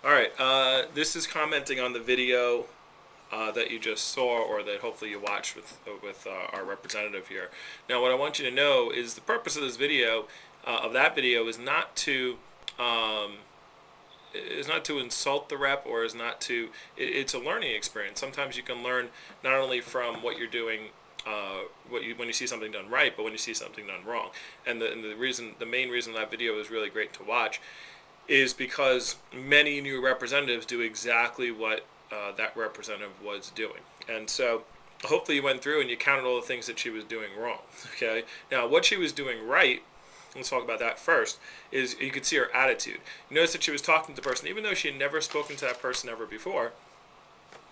All right, this is commenting on the video that you just saw, or that hopefully you watched with our representative here. Now, what I want you to know is the purpose of this video, of that video, um, is not to insult the rep, or is not to. It's a learning experience. Sometimes you can learn not only from what you're doing. When you see something done right, but when you see something done wrong, the main reason that video is really great to watch is because many new representatives do exactly what that representative was doing. And so hopefully you went through and you counted all the things that she was doing wrong. Okay. Now, what she was doing right, let's talk about that first, is you could see her attitude. You notice that she was talking to the person, even though she had never spoken to that person ever before,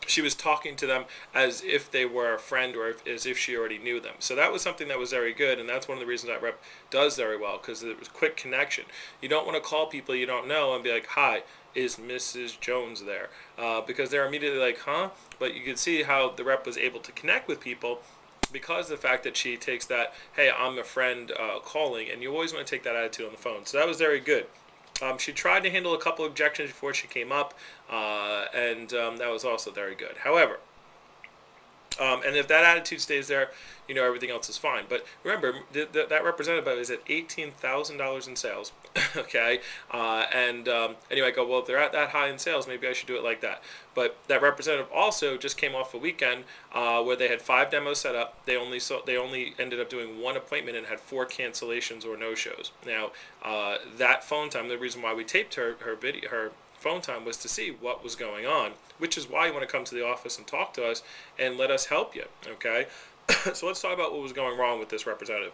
she was talking to them as if they were a friend, or as if she already knew them. So that was something that was very good, and that's one of the reasons that rep does very well, because it was quick connection. You don't want to call people you don't know and be like, "Hi, is Mrs. Jones there?" Because they're immediately like, "Huh?" But you could see how the rep was able to connect with people because of the fact that she takes that, "Hey, I'm a friend," calling, and you always want to take that attitude on the phone. So that was very good. She tried to handle a couple of objections before she came up, and that was also very good. However, and if that attitude stays there, everything else is fine. But remember, that representative is at $18,000 in sales. Okay, and you might go, well, if they're at that high in sales, maybe I should do it like that. But that representative also just came off a weekend where they had 5 demos set up. They only ended up doing one appointment and had 4 cancellations or no shows. Now, that phone time, the reason why we taped her phone time was to see what was going on, which is why you want to come to the office and talk to us and let us help you. Okay, so let's talk about what was going wrong with this representative.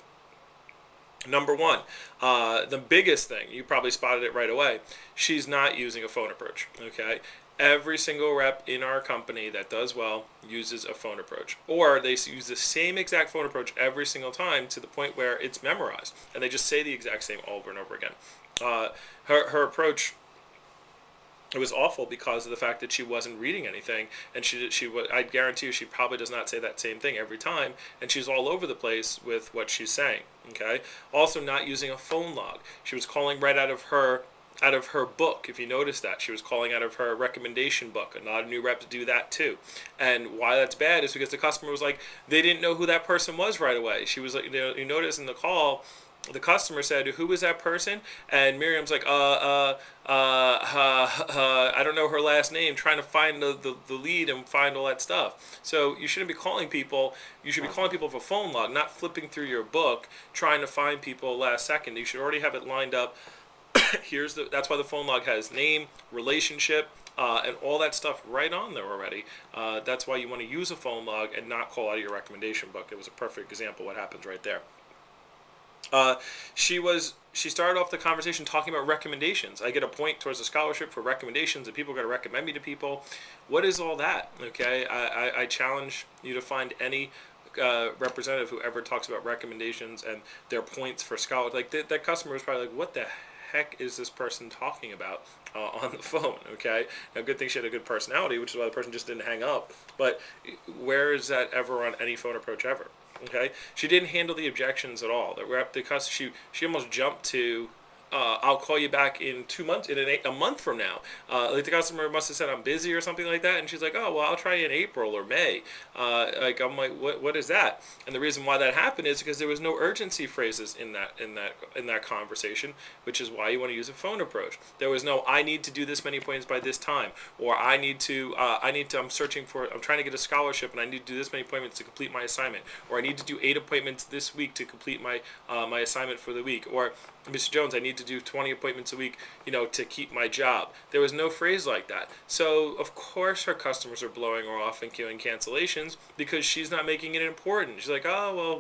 Number one, the biggest thing, you probably spotted it right away, she's not using a phone approach. Okay, every single rep in our company that does well uses a phone approach, or they use the same exact phone approach every single time to the point where it's memorized, and they just say the exact same over and over again. Her approach, it was awful because of the fact that she wasn't reading anything, and I guarantee you she probably does not say that same thing every time, and she's all over the place with what she's saying. Okay, also not using a phone log. She was calling right out of her book. If you notice that, she was calling out of her recommendation book, and a lot of new reps do that too. And why that's bad is because the customer was like, they didn't know who that person was right away. She was like, you notice in the call, the customer said, "Who is that person?" And Miriam's like, I don't know her last name, trying to find the lead and find all that stuff. So you shouldn't be calling people. You should be calling people with a phone log, not flipping through your book, trying to find people last second. You should already have it lined up. That's why the phone log has name, relationship, and all that stuff right on there already. That's why you want to use a phone log and not call out of your recommendation book. It was a perfect example of what happens right there. Uh, she started off the conversation talking about recommendations. I get a point towards the scholarship for recommendations, and people are going to recommend me to people. What is all that? Okay, I challenge you to find any representative who ever talks about recommendations and their points for scholar. Like that customer was probably like, "What the heck is this person talking about on the phone?" Okay, now good thing she had a good personality, which is why the person just didn't hang up. But where is that ever on any phone approach ever? Okay, she didn't handle the objections at all. Because she almost jumped to, "I'll call you back in 2 months, a month from now." Like the customer must have said, "I'm busy" or something like that, and she's like, "Oh well, I'll try in April or May." I'm like, what is that? And the reason why that happened is because there was no urgency phrases in that conversation, which is why you want to use a phone approach. There was no, "I need to do this many points by this time," or I'm trying to get a scholarship and I need to do this many appointments to complete my assignment, or "I need to do 8 appointments this week to complete my assignment for the week," or "Mr. Jones, I need to do 20 appointments a week, to keep my job." There was no phrase like that. So, of course, her customers are blowing her off and queuing cancellations because she's not making it important. She's like, "Oh, well,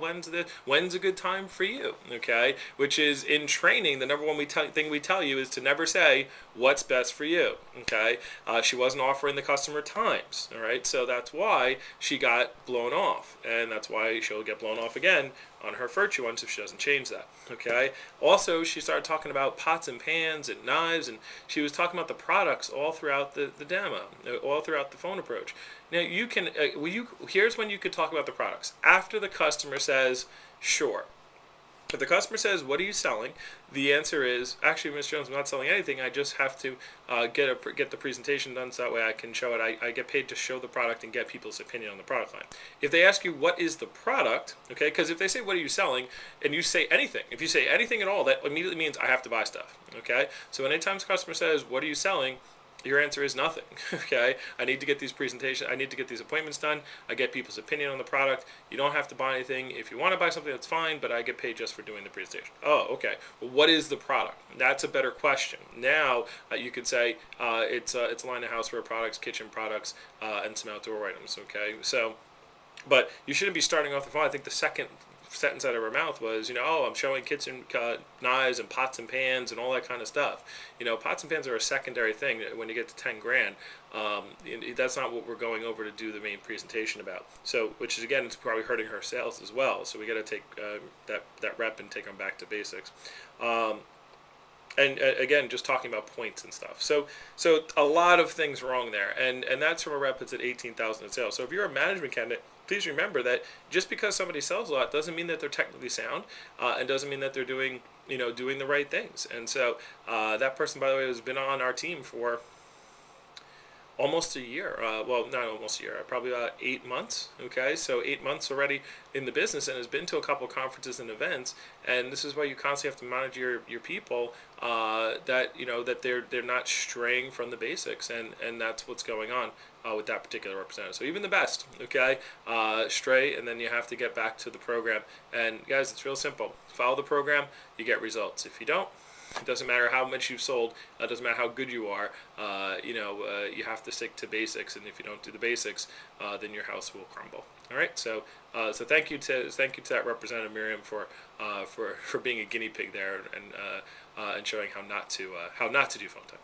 when's a good time for you?" Okay? Which is, in training, the number one thing we tell you is to never say, "What's best for you?" Okay? She wasn't offering the customer times. All right? So that's why she got blown off. And that's why she'll get blown off again on her virtue ones if she doesn't change that. Okay. Also, she started talking about pots and pans and knives, and she was talking about the products all throughout the demo, all throughout the phone approach. Now you can, here's when you could talk about the products after the customer says, "Sure." If the customer says, "What are you selling?" the answer is, "Actually, Ms. Jones, I'm not selling anything. I just have to get the presentation done so that way I can show it. I get paid to show the product and get people's opinion on the product line." If they ask you, "What is the product?" Okay, because if they say, "What are you selling?" and you say anything, if you say anything at all, that immediately means I have to buy stuff. Okay, so anytime the customer says, "What are you selling?" your answer is nothing. Okay, I need to get these presentations, I need to get these appointments done, I get people's opinion on the product. You don't have to buy anything. If you want to buy something, that's fine, but I get paid just for doing the presentation. Oh, okay. Well, what is the product? That's a better question. Now you could say it's a line of houseware products, kitchen products, and some outdoor items. Okay, so but you shouldn't be starting off the phone. I think the second sentence out of her mouth was, "Oh, I'm showing kitchen knives and pots and pans and all that kind of stuff." Pots and pans are a secondary thing when you get to 10 grand. That's not what we're going over to do the main presentation about. So, which is again, it's probably hurting her sales as well. So we got to take that rep and take them back to basics. And again, just talking about points and stuff. So a lot of things wrong there, and that's from a rep that's at 18,000 in sales. So if you're a management candidate, please remember that just because somebody sells a lot doesn't mean that they're technically sound, and doesn't mean that they're doing the right things. And so that person, by the way, has been on our team for almost a year. Well, not almost a year, probably about 8 months. Okay, so 8 months already in the business, and has been to a couple conferences and events. And this is why you constantly have to manage your people, that they're not straying from the basics, and that's what's going on with that particular representative. So even the best, okay, stray, and then you have to get back to the program. And guys, it's real simple. Follow the program, you get results. If you don't, it doesn't matter how much you've sold. It doesn't matter how good you are. You have to stick to basics, and if you don't do the basics, then your house will crumble. All right. So thank you to that Representative Miriam for being a guinea pig there, and showing how not to do phone time.